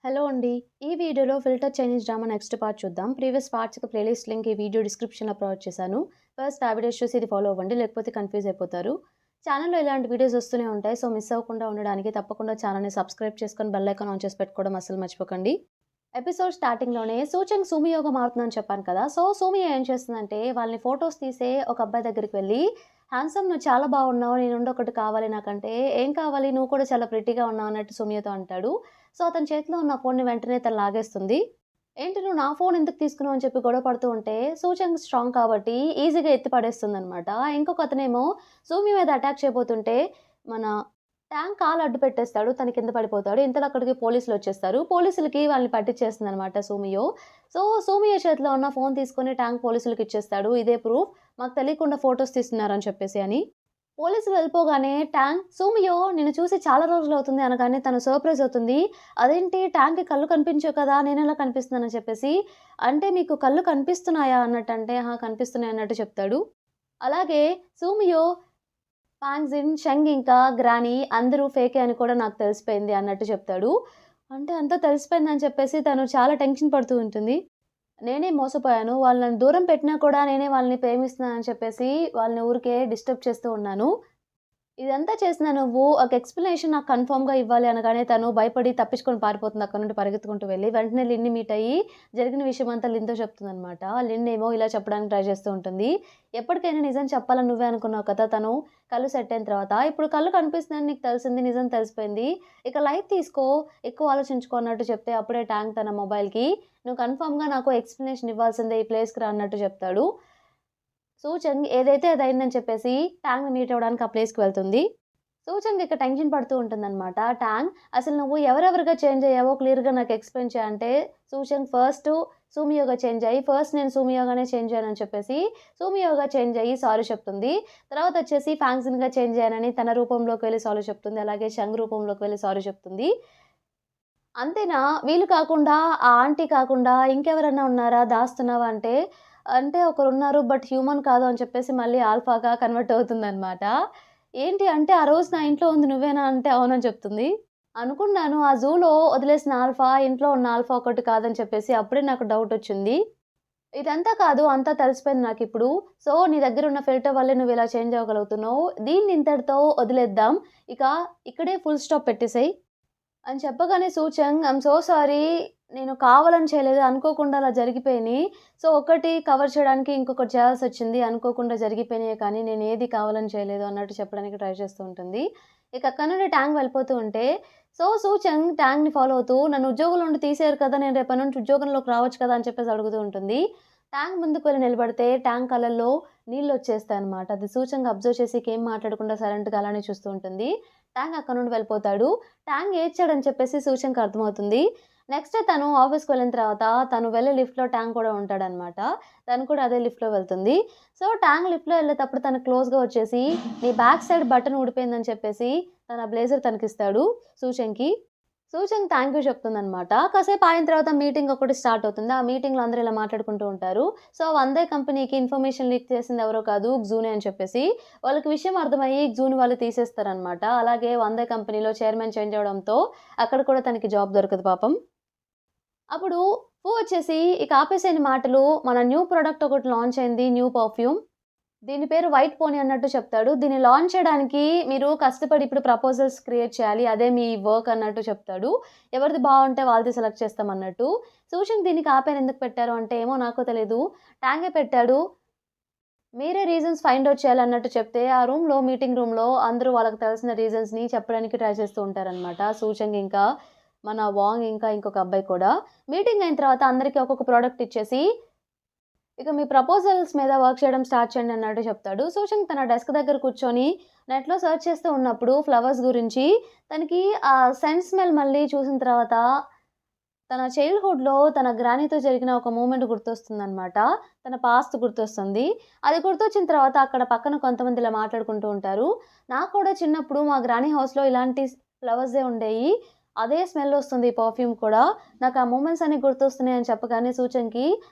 Hello అండి. ఈ వీడియోలో 'filter Chinese drama' next part చూద్దాం. ప్రీవియస్ పార్ట్స్‌కి ప్లేలిస్ట్ లింక్ ఈ వీడియో డిస్క్రిప్షన్‌లో ప్రొవైడ్ చేశాను. ఫస్ట్ ఆ వీడియోస్ చూసి ఇది ఫాలో అవ్వండి. లేకపోతే కన్‌ఫ్యూజ్ అయిపోతారు. ఛానెల్‌లో ఇలాంటి వీడియోస్ వస్తూనే ఉంటాయి. సో, మిస్ అవ్వకుండా ఉండడానికి తప్పకుండా ఛానెల్‌ని సబ్స్క్రైబ్ చేసుకొని బెల్ ఐకాన్ ఆన్ చేసి పెట్టుకోవడం అస్సలు మర్చిపోకండి. ఎపిసోడ్ స్టార్టింగ్‌లోనే సూచంగ్ సూమియోగా మారుతుందని చెప్పాను కదా! సో, సూమియో ఏం చేస్తుందంటే వాళ్ళని ఫోటోస్ తీసే ఒక అబ్బాయి దగ్గరికి వెళ్లి, "హ్యాండ్సమ్ నువ్వు చాలా బాగున్నావు. నీ నుండి ఒకటి కావాలి నాకంటే." "ఏం కావాలి? నువ్వు కూడా చాలా ప్రిట్టీగా ఉన్నావు" అన్నట్టు సూమియోతో అంటాడు. సో, అతని చేతిలో ఉన్న ఫోన్‌ని వెంటనే తను లాగేస్తుంది. "ఏంటి నువ్వు నా ఫోన్ ఎందుకు తీసుకున్నావు?" అని చెప్పి గొడవ పడుతూ ఉంటే, సూచంగ్ స్ట్రాంగ్ కాబట్టి ఈజీగా ఎత్తి పడేస్తుందనమాట. ఇంకొక అతనేమో సూమి మీద అటాక్ చేయబోతుంటే, మన ట్యాంక్ కాలు అడ్డు పెట్టేస్తాడు. తను కింద పడిపోతాడు. ఇంతలో అక్కడికి పోలీసులొచ్చేస్తారు. పోలీసులకి వాళ్ళని పట్టిచ్చేస్తుందనమాట సూమియో. సో, సూమియో చేతిలో ఉన్న ఫోన్ తీసుకొని ట్యాంక్ పోలీసులకిచ్చేస్తాడు. "ఇదే ప్రూఫ్. మాకు తెలియకుండా ఫోటోస్ తీస్తున్నారని చెప్పేసి" అని. పోలీసులు వెళ్ళిపోగానే ట్యాంక్ "సూమియో నిన్ను చూసి చాలా రోజులవుతుంది" అనగానే తను సర్ప్రైజ్ అవుతుంది. "అదేంటి ట్యాంక్‌కి కళ్ళు కనిపించవు కదా! నేనెలా కనిపిస్తున్నానని" చెప్పేసి. "అంటే మీకు కళ్ళు కనిపిస్తున్నాయా?" అన్నట్టంటే, "ఆ! కనిపిస్తున్నాయి" అన్నట్టు చెప్తాడు. అలాగే సూమియో, పాంగ్జిన్, షెంగ్ ఇంకా గ్రానీ అందరూ ఫేకే అని కూడా నాకు తెలిసిపోయింది అన్నట్టు చెప్తాడు. అంటే అంతా తెలిసిపోయిందని చెప్పేసి తను చాలా టెన్షన్ పడుతూ ఉంటుంది. నేనే మోసపోయాను. వాళ్ళు నన్ను దూరం పెట్టినా కూడా నేనే వాళ్ళని ప్రేమిస్తున్నానని చెప్పేసి వాళ్ళని ఊరికే డిస్టర్బ్ చేస్తూ ఉన్నాను. ఇదంతా చేసిన నువ్వు ఒక ఎక్స్‌ప్లనేషన్ నాకు కన్ఫర్మ్‌గా ఇవ్వాలి అనగానే తను భయపడి తప్పించుకొని పారిపోతుంది అక్కడి నుండి పరిగెత్తుకుంటూ వెళ్లి. వెంటనే లిన్‌ని మీట్ అయ్యి జరిగిన విషయమంతా లిన్‌తో చెప్తుందనమాట. లిన్ ఏమో ఇలా చెప్పడానికి ట్రై చేస్తూ ఉంటుంది. ఎప్పటికైనా నిజం చెప్పాలని నువ్వే అనుకున్నావు కదా! తను కళ్ళు సెట్ అయిన తర్వాత. ఇప్పుడు కళ్ళు కనిపిస్తున్నాయని నీకు తెలిసింది. నిజం తెలిసిపోయింది. ఇక లైట్ తీసుకో. ఎక్కువ ఆలోచించుకో అన్నట్టు చెప్తే అప్పుడే ట్యాంక్ తన మొబైల్‌కి నువ్వు కన్ఫర్మ్‌గా నాకు ఎక్స్‌ప్లనేషన్ ఇవ్వాల్సిందే ఈ ప్లేస్‌కి రా అన్నట్టు చెప్తాడు. సూచంగ్ ఏదైతే అదయిందని చెప్పేసి టాంగ్‌ని మీట్ అవ్వడానికి ఆ ప్లేస్‌కి వెళ్తుంది. సూచంగ్ ఇక టెన్షన్ పడుతూ ఉంటుందనమాట. టాంగ్ అసలు నువ్వు ఎవరెవరుగా చేంజ్ అయ్యావో క్లియర్‌గా నాకు ఎక్స్‌ప్లెయిన్ చెయి అంటే, సూచంగ్ ఫస్ట్ సూమియోగా చేంజ్ అయ్యి, ఫస్ట్ నేను సూమియోగానే చేంజ్ అయ్యానని చెప్పేసి, సూమియోగా చేంజ్ అయ్యి సారీ చెప్తుంది. తర్వాతొచ్చేసి ఫాంగ్జిన్‌గా చేంజ్ అయ్యానని తన రూపంలోకి వెళ్లి సారీ చెప్తుంది. అలాగే షంగ్ రూపంలోకి వెళ్లి సారీ చెప్తుంది. అంతేనా? వీళ్ళు కాకుండా, ఆ ఆంటీ కాకుండా ఇంకెవరన్నా ఉన్నారా దాస్తున్నావా అంటే, అంటే ఒకరున్నారు బట్ హ్యూమన్ కాదు అని చెప్పేసి మళ్ళీ ఆల్ఫాగా కన్వర్ట్ అవుతుందనమాట. ఏంటి అంటే, "ఆ రోజు నా ఇంట్లో ఉంది నువ్వేనా?" అంటే, "అవునని" చెప్తుంది. అనుకున్నాను ఆ జూలో వదిలేసిన ఆల్ఫా, ఇంట్లో ఉన్న ఆల్ఫా ఒకటి కాదని చెప్పేసి అప్పుడే నాకు డౌటొచ్చింది. ఇదంతా కాదు అంతా తెలిసిపోయింది నాకిప్పుడు. సో, నీ దగ్గరున్న ఫిల్టర్ వల్లే నువ్విలా చేంజ్ అవ్వగలుగుతున్నావు. దీన్ని ఇంతటితో వదిలేద్దాం. ఇక ఇక్కడే ఫుల్ స్టాప్ పెట్టేసేయి. అని చెప్పగానే సూచంగ్ ఐయామ్ సో సారీ. నేను కావాలని చేయలేదు. అనుకోకుండా అలా జరిగిపోయినియి. సో, ఒకటి కవర్ చేయడానికి ఇంకొకటి చేయాల్సొచ్చింది. అనుకోకుండా జరిగిపోయినియే కానీ నేనేది కావాలని చేయలేదు అన్నట్టు చెప్పడానికి ట్రై చేస్తూ ఉంటుంది. ఇక అక్కడి నుండి ట్యాంగ్ వెళ్ళిపోతూ ఉంటే, సో, సూచంగ్ ట్యాంగ్‌ని ఫాలో అవుతూ నన్ను ఉద్యోగంలో నుండి తీసేయరు కదా! నేను రేపటి నుంచి ఉద్యోగంలోకి రావచ్చు కదా! అని చెప్పేసి అడుగుతూ ఉంటుంది. ట్యాంగ్ ముందుకు వెళ్లి నిలబడితే ట్యాంగ్ కళ్ళల్లో నీళ్లొచ్చేస్తాయన్నమాట. అది సూచంగ్ అబ్జర్వ్ చేసి ఇకేం మాట్లాడకుండా సైలెంట్‌గా అలానే చూస్తూ ఉంటుంది. ట్యాంగ్ అక్కడి నుండి వెళ్ళిపోతాడు. ట్యాంగ్ ఏడ్చాడని చెప్పేసి సూచనకి అర్థమవుతుంది. నెక్స్ట్ తను ఆఫీస్‌కి వెళ్ళిన తర్వాత తను వెళ్ళే లిఫ్ట్‌లో ట్యాంగ్ కూడా ఉంటాడనమాట. తను కూడా అదే లిఫ్ట్‌లో వెళ్తుంది. సో, ట్యాంగ్ లిఫ్ట్‌లో వెళ్ళేటప్పుడు తనకు క్లోజ్‌గా వచ్చేసి, "నీ బ్యాక్ సైడ్ బటన్ ఊడిపోయిందని" చెప్పేసి తన బ్లేజర్ తనకిస్తాడు సూచంగ్‌కి. సూచంగ్ థాంక్ యూ చెప్తుందనమాట. కాసేపు ఆగిన తర్వాత మీటింగ్ ఒకటి స్టార్ట్ అవుతుంది. ఆ మీటింగ్‌లో అందరూ ఇలా మాట్లాడుకుంటూ ఉంటారు. సో, వందే కంపెనీకి ఇన్ఫర్మేషన్ లీక్ చేసింది ఎవరో కాదు గ్జూనే అని చెప్పేసి. వాళ్ళకి విషయం అర్థమయ్యి గ్జూని వాళ్ళు తీసేస్తారనమాట. అలాగే వందే కంపెనీలో చైర్మన్ చేంజ్ అవ్వడంతో అక్కడ కూడా తనకి జాబ్ దొరకదు పాపం. అప్పుడు ఫు వచ్చేసి ఇక ఆపేసేయని మాటలు, మన న్యూ ప్రొడక్ట్ ఒకటి లాంచ్ అయింది. New perfume. దీని పేరు వైట్ పోనీ అన్నట్టు చెప్తాడు. దీన్ని లాంచ్ చేయడానికి మీరు కష్టపడి ఇప్పుడు ప్రపోజల్స్ క్రియేట్ చేయాలి. అదే మీ వర్క్ అన్నట్టు చెప్తాడు. ఎవరిది బావుంటే వాళ్ళది సెలెక్ట్ చేస్తామన్నట్టు. సూచనకి దీనికి ఆ పేరు ఎందుకు పెట్టారు అంటే, ఏమో నాకు తెలీదు. ట్యాంగే పెట్టాడు. మీరే రీజన్స్ ఫైండ్ ఔట్ చేయాలన్నట్టు చెప్తే, ఆ రూమ్‌లో మీటింగ్ రూమ్‌లో అందరూ వాళ్ళకి తెలిసిన రీజన్స్‌ని చెప్పడానికి ట్రై చేస్తూ ఉంటారనమాట. సూచంగ్ ఇంకా మన వాంగ్ ఇంకా ఇంకొక అబ్బాయి కూడా. మీటింగ్ అయిన తర్వాత అందరికి ఒక్కొక్క ప్రొడక్ట్ ఇచ్చేసి ఇక మీ ప్రపోజల్స్ మీద వర్క్ చేయడం స్టార్ట్ చేయండి అన్నట్టు చెప్తాడు. సూచంగ్ తన డెస్క్ దగ్గర కూర్చొని నెట్‌లో సెర్చ్ చేస్తూ ఉన్నప్పుడు ఫ్లవర్స్ గురించి తనకి ఆ సెంట్ స్మెల్ మళ్ళీ చూసిన తర్వాత తన చైల్డ్‌హుడ్‌లో తన గ్రానీతో జరిగిన ఒక మూవ్‌మెంట్ గుర్తొస్తుందనమాట. తన పాస్ట్ గుర్తొస్తుంది. అది గుర్తొచ్చిన తర్వాత అక్కడ పక్కన కొంతమంది ఇలా మాట్లాడుకుంటూ ఉంటారు. నాకు కూడా చిన్నప్పుడు మా గ్రానీ హౌస్‌లో ఇలాంటి ఫ్లవర్సే ఉండేయి. అదే స్మెల్ ఒస్తుంది ఈ పర్ఫ్యూమ్ కూడా. నాకు ఆ మూమెంట్స్ అన్నీ గుర్తొస్తున్నాయి అని చెప్పగానే సూచంకి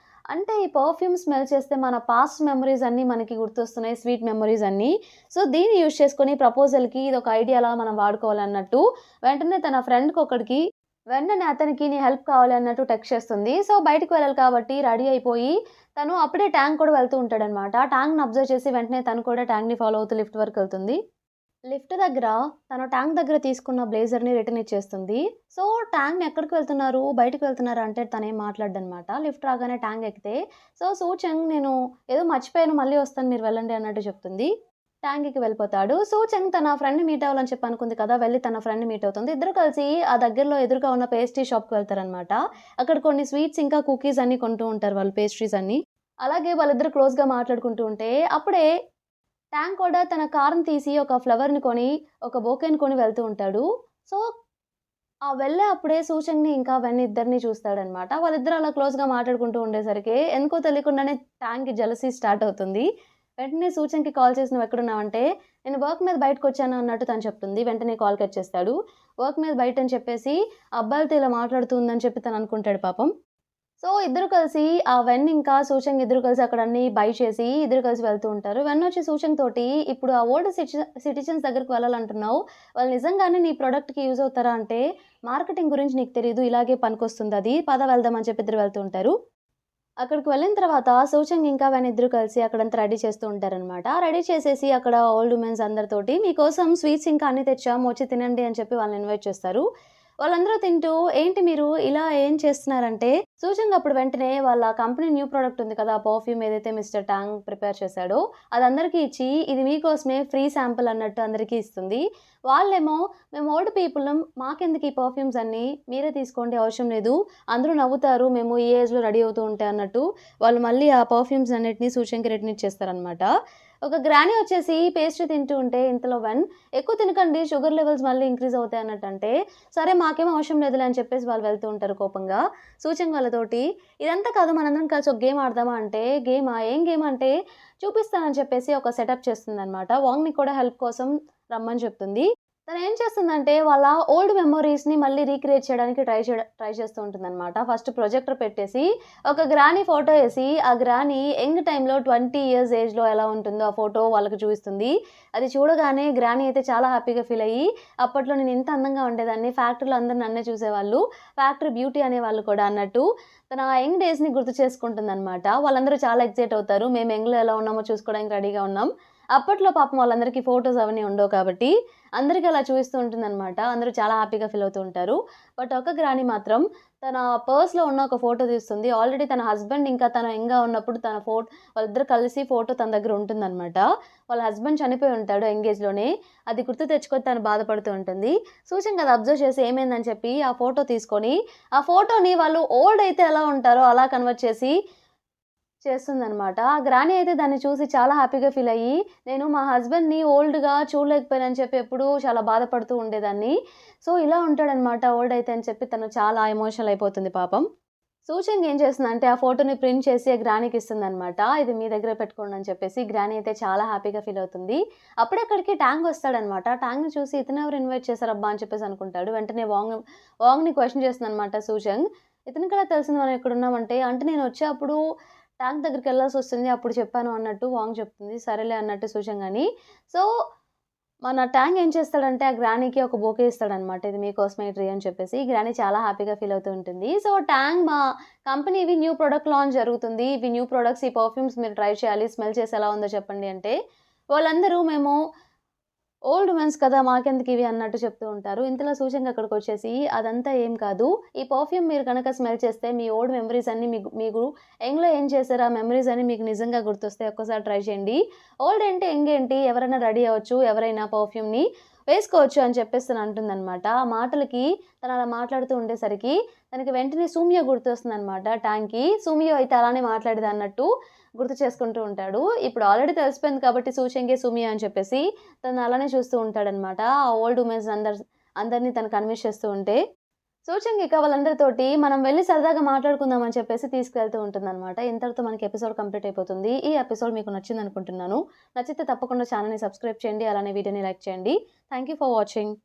అంటే ఈ పర్ఫ్యూమ్ స్మెల్ చేస్తే మన పాస్ట్ మెమోరీస్ అన్నీ మనకి గుర్తొస్తున్నాయి. స్వీట్ మెమోరీస్ అన్నీ. సో, దీన్ని యూజ్ చేసుకొని ప్రపోజల్‌కి ఇదొక ఐడియాలా మనం వాడుకోవాలన్నట్టు వెంటనే తన ఫ్రెండ్‌కొకడికి వెంటనే అతనికి నీ హెల్ప్ కావాలి అన్నట్టు టెక్స్ట్ చేస్తుంది. సో, బయటికి వెళ్ళాలి కాబట్టి రెడీ అయిపోయి తను అప్పుడే ట్యాంక్ కూడా వెళ్తూ ఉంటాడనమాట. ట్యాంక్‌ని అబ్జర్వ్ చేసి వెంటనే తను కూడా ట్యాంక్‌ని ఫాలో అవుతూ లిఫ్ట్ వరకెళ్తుంది. లిఫ్ట్ దగ్గర తను ట్యాంక్ దగ్గర తీసుకున్న బ్లేజర్‌ని రిటర్న్ ఇచ్చేస్తుంది. సో, ట్యాంక్‌ని ఎక్కడికి వెళ్తున్నారు? బయటికి వెళ్తున్నారా? అంటే తనేం మాట్లాడడనమాట. లిఫ్ట్ రాగానే ట్యాంక్ ఎక్కితే సో, సూచంగ్ నేను ఏదో మర్చిపోయాను మళ్ళీ వస్తాను మీరు వెళ్ళండి అన్నట్టు చెప్తుంది. ట్యాంక్‌కి వెళ్ళిపోతాడు. సూచంగ్ తన ఫ్రెండ్‌ని మీట్ అవ్వాలని చెప్పి అనుకుంది కదా! వెళ్లి తన ఫ్రెండ్‌ని మీట్ అవుతుంది. ఇద్దరు కలిసి ఆ దగ్గరలో ఎదురుగా ఉన్న పేస్ట్రీ షాప్‌కి వెళ్తారనమాట. అక్కడ కొన్ని స్వీట్స్ ఇంకా కుకీస్ అన్నీ కొంటూ ఉంటారు వాళ్ళు పేస్ట్రీస్ అన్నీ. అలాగే వాళ్ళిద్దరు క్లోజ్‌గా మాట్లాడుకుంటూ ఉంటే అప్పుడే ట్యాంక్ కూడా తన కార్‌ని తీసి ఒక ఫ్లవర్‌ని కొని, ఒక బొకేని కొని వెళ్తూ ఉంటాడు. సో, ఆ వెళ్ళే అప్పుడే సూచంగ్‌ని ఇంకా వెన్ ఇద్దరిని చూస్తాడనమాట. వాళ్ళిద్దరూ అలా క్లోజ్‌గా మాట్లాడుకుంటూ ఉండేసరికి ఎందుకో తెలియకుండానే ట్యాంక్‌కి జెలసీ స్టార్ట్ అవుతుంది. వెంటనే సూచంగ్‌కి కాల్ చేసి "నువ్వెక్కడున్నావంటే" "నేను వర్క్ మీద బయటకొచ్చాను" అన్నట్టు తను చెప్తుంది. వెంటనే కాల్ కట్ చేస్తాడు. వర్క్ మీద బయటని చెప్పేసి అబ్బాయిలతో ఇలా మాట్లాడుతూ ఉందని చెప్పి తను అనుకుంటాడు పాపం. సో, ఇద్దరు కలిసి వెన్ ఇంకా సూచంగ్ ఇద్దరు కలిసి అక్కడ అన్నీ బై చేసి ఇద్దరు కలిసి వెళ్తూ ఉంటారు. వెన్ వచ్చి సూచంగ్ తోటి ఇప్పుడు ఆ ఓల్డ్ సిటిజన్స్ దగ్గరికి వెళ్ళాలంటున్నావు. వాళ్ళు నిజంగానే నీ ప్రొడక్ట్‌కి యూజ్ అవుతారా అంటే, మార్కెటింగ్ గురించి నీకు తెలీదు. ఇలాగే పనికొస్తుందది. పద వెళ్దాం అని చెప్పి ఇద్దరు వెళ్తూ ఉంటారు. అక్కడికి వెళ్ళిన తర్వాత సూచంగ్ ఇంకా వెన్ ఇద్దరు కలిసి అక్కడంతా రెడీ చేస్తూ ఉంటారనమాట. రెడీ చేసేసి అక్కడ ఓల్డ్ ఉమెన్స్ అందరితోటి మీకోసం స్వీట్స్ ఇంకా అన్నీ తెచ్చాము వచ్చి తినండి అని చెప్పి వాళ్ళని ఇన్వైట్ చేస్తారు. వాళ్ళందరూ తింటూ ఏంటి మీరు ఇలా ఏం చేస్తున్నారంటే సూచంగ్ అప్పుడు వెంటనే వాళ్ళ కంపెనీ న్యూ ప్రొడక్ట్ ఉంది కదా! పర్ఫ్యూమ్ ఏదైతే మిస్టర్ టాంగ్ ప్రిపేర్ చేశాడో అది అందరికీ ఇచ్చి ఇది మీకోసమే ఫ్రీ శాంపుల్ అన్నట్టు అందరికీ ఇస్తుంది. వాళ్ళేమో మేము ఓల్డ్ పీపులం మాకెందుకు ఈ పర్ఫ్యూమ్స్ అన్నీ మీరే తీసుకోండి అవసరం లేదు. అందరూ నవ్వుతారు మేము ఈ ఏజ్‌లో రెడీ అవుతూ ఉంటే అన్నట్టు వాళ్ళు మళ్ళీ ఆ పర్ఫ్యూమ్స్ అన్నిటిని సూచంగ్‌కి రిటర్న్ ఇచ్చేస్తారనమాట. ఒక గ్రానీ వచ్చేసి పేస్ట్రీ తింటూ ఉంటే ఇంతలో వెన్ ఎక్కువ తినకండి షుగర్ లెవెల్స్ మళ్ళీ ఇంక్రీజ్ అవుతాయి అన్నట్టంటే, సరే మాకేం అవసరం లేదులే అని చెప్పేసి వాళ్ళు వెళ్తూ ఉంటారు కోపంగా. సూచంగ్ వాళ్ళతోటి ఇదంతా కాదు మనందరం కలిసి ఒక గేమ్ ఆడదామా అంటే, గేమా? ఏం గేమ్ అంటే చూపిస్తానని చెప్పేసి ఒక సెటప్ చేస్తుందనమాట. వాంగ్‌ని కూడా హెల్ప్ కోసం రమ్మని చెప్తుంది. తనేం చేస్తుందంటే, వాళ్ళ ఓల్డ్ మెమోరీస్‌ని మళ్ళీ రీక్రియేట్ చేయడానికి ట్రై చేస్తూ ఉంటుందనమాట. ఫస్ట్ ప్రొజెక్టర్ పెట్టేసి, ఒక గ్రానీ ఫోటో ఏసి, ఆ గ్రానీ యంగ్ టైమ్‌లో 20 ఇయర్స్ ఏజ్‌లో ఎలా ఉంటుందో ఆ ఫోటో వాళ్ళకి చూపిస్తుంది. అది చూడగానే గ్రానీ అయితే చాలా హ్యాపీగా ఫీల్ అయ్యి, అప్పట్లో నేను ఇంత అందంగా ఉండేదాన్ని, ఫ్యాక్టరీలో అందరూ నన్నే చూసేవాళ్ళు, ఫ్యాక్టరీ బ్యూటీ అనేవాళ్ళు కూడా అన్నట్టు, తన యంగ్ డేస్‌ని గుర్తు చేసుకుంటుందనమాట. వాళ్ళందరూ చాలా ఎక్సైట్ అవుతారు. మేము యంగ్‌లో ఎలా ఉన్నామో చూసుకోవడానికి రెడీగా ఉన్నాం. అప్పట్లో పాపం వాళ్ళందరికీ ఫోటోస్ అవన్నీ ఉండవు కాబట్టి, అందరికి అలా చూపిస్తూ ఉంటుందనమాట. అందరూ చాలా హ్యాపీగా ఫీల్ అవుతూ ఉంటారు. బట్ ఒక గ్రాని మాత్రం తన పర్స్‌లో ఉన్న ఒక ఫోటో తీస్తుంది. ఆల్రెడీ తన హస్బెండ్ ఇంకా తను యంగ్‌గా ఉన్నప్పుడు వాళ్ళిద్దరూ కలిసి ఫోటో తన దగ్గర ఉంటుందనమాట. వాళ్ళ హస్బెండ్ చనిపోయి ఉంటాడు యంగ్ ఏజ్‌లోనే. అది గుర్తు తెచ్చుకొని తను బాధపడుతూ ఉంటుంది. సూచంగా అది అబ్జర్వ్ చేసి ఏమైందని చెప్పి ఆ ఫోటో తీసుకొని, ఆ ఫోటోని వాళ్ళు ఓల్డ్ అయితే ఎలా ఉంటారో అలా కన్వర్ట్ చేసి చేస్తుందనమాట. ఆ గ్రాని అయితే దాన్ని చూసి చాలా హ్యాపీగా ఫీల్ అయ్యి, నేను మా హస్బెండ్‌ని ఓల్డ్‌గా చూడలేకపోయానని చెప్పి ఎప్పుడూ చాలా బాధపడుతూ ఉండేదాన్ని. సో, ఇలా ఉంటాడనమాట ఓల్డ్ అయితే అని చెప్పి తను చాలా ఎమోషనల్ అయిపోతుంది పాపం. సూచంగ్ ఏం చేస్తుందంటే ఆ ఫోటోని ప్రింట్ చేసి ఆ గ్రానీకి ఇస్తుందనమాట. ఇది మీ దగ్గర పెట్టుకోండి అని చెప్పేసి. గ్రానీ అయితే చాలా హ్యాపీగా ఫీల్ అవుతుంది. అప్పుడే అక్కడికి టాంగ్ వస్తాడనమాట. టాంగ్‌ని చూసి ఇతనెవరు ఇన్వైట్ చేశారబ్బా అని చెప్పేసి అనుకుంటాడు. వెంటనే వాంగ్‌ని క్వెషన్ చేస్తుందనమాట సూచంగ్. ఇతనికెలా తెలిసింది మనం ఇక్కడున్నామంటే, అంటే నేనొచ్చే అప్పుడు ట్యాంక్ దగ్గరికెళ్ళాల్సొస్తుంది. అప్పుడు చెప్పాను అన్నట్టు వాంగ్ చెప్తుంది. సరేలే అన్నట్టు సూచంగ్ అని. సో, మన ట్యాంగ్ ఏం చేస్తాడంటే ఆ గ్రానీకి ఒక బొకే ఇస్తాడనమాట. ఇది మీకోసమే ఈ ట్రీ అని చెప్పేసి. గ్రానీ చాలా హ్యాపీగా ఫీల్ అవుతూ ఉంటుంది. సో, ట్యాంగ్ మా కంపెనీవి న్యూ ప్రొడక్ట్ లాంచ్ జరుగుతుంది. ఇవి న్యూ ప్రొడక్ట్స్ ఈ పర్ఫ్యూమ్స్ మీరు ట్రై చేయాలి. స్మెల్ చేసి ఎలా ఉందో చెప్పండి అంటే, వాళ్ళందరూ మేము ఓల్డ్ ఉమెన్స్ కదా! మాకెందుకివి అన్నట్టు చెప్తూ ఉంటారు. ఇంతలో సూచంగ్ అక్కడికొచ్చేసి అదంతా ఏం కాదు. ఈ పర్ఫ్యూమ్ మీరు గనక స్మెల్ చేస్తే మీ ఓల్డ్ మెమోరీస్ అన్నీ మీకు యంగ్‌లో ఏం చేశారో ఆ మెమోరీస్ అన్నీ మీకు నిజంగా గుర్తొస్తాయి. ఒక్కసారి ట్రై చేయండి. ఓల్డ్ ఏంటి, యంగ్ ఏంటి ఎవరైనా రెడీ అవ్వచ్చు. ఎవరైనా పర్ఫ్యూమ్‌ని వేసుకోవచ్చు అని చెప్పేసి తనంటుందనమాట. ఆ మాటలకి తనలా మాట్లాడుతూ ఉండేసరికి తనకి వెంటనే సూమియో గుర్తొస్తుందనమాట ట్యాంక్‌కి. సూమియో అయితే అలానే మాట్లాడేదన్నట్టు గుర్తు చేసుకుంటూ ఉంటాడు. ఇప్పుడు ఆల్రెడీ తెలిసిపోయింది కాబట్టి సూషంగే సుమియా అని చెప్పేసి తను అలానే చూస్తూ ఉంటాడనమాట. ఆ ఓల్డ్ ఉమెన్స్ అందరిని తను కన్విన్స్ చేస్తూ ఉంటే, సూచంగ్ ఇక వాళ్ళందరితోటి మనం వెళ్లి సరదాగా మాట్లాడుకుందాం అని చెప్పేసి తీసుకెళ్తూ ఉంటుందనమాట. ఇంతటితో మనకి ఎపిసోడ్ కంప్లీట్ అయిపోతుంది. ఈ ఎపిసోడ్ మీకు నచ్చిందనుకుంటున్నాను. నచ్చితే తప్పకుండా ఛానెల్‌ని సబ్స్క్రైబ్ చేయండి. అలానే వీడియోని లైక్ చేయండి. Thank you for watching.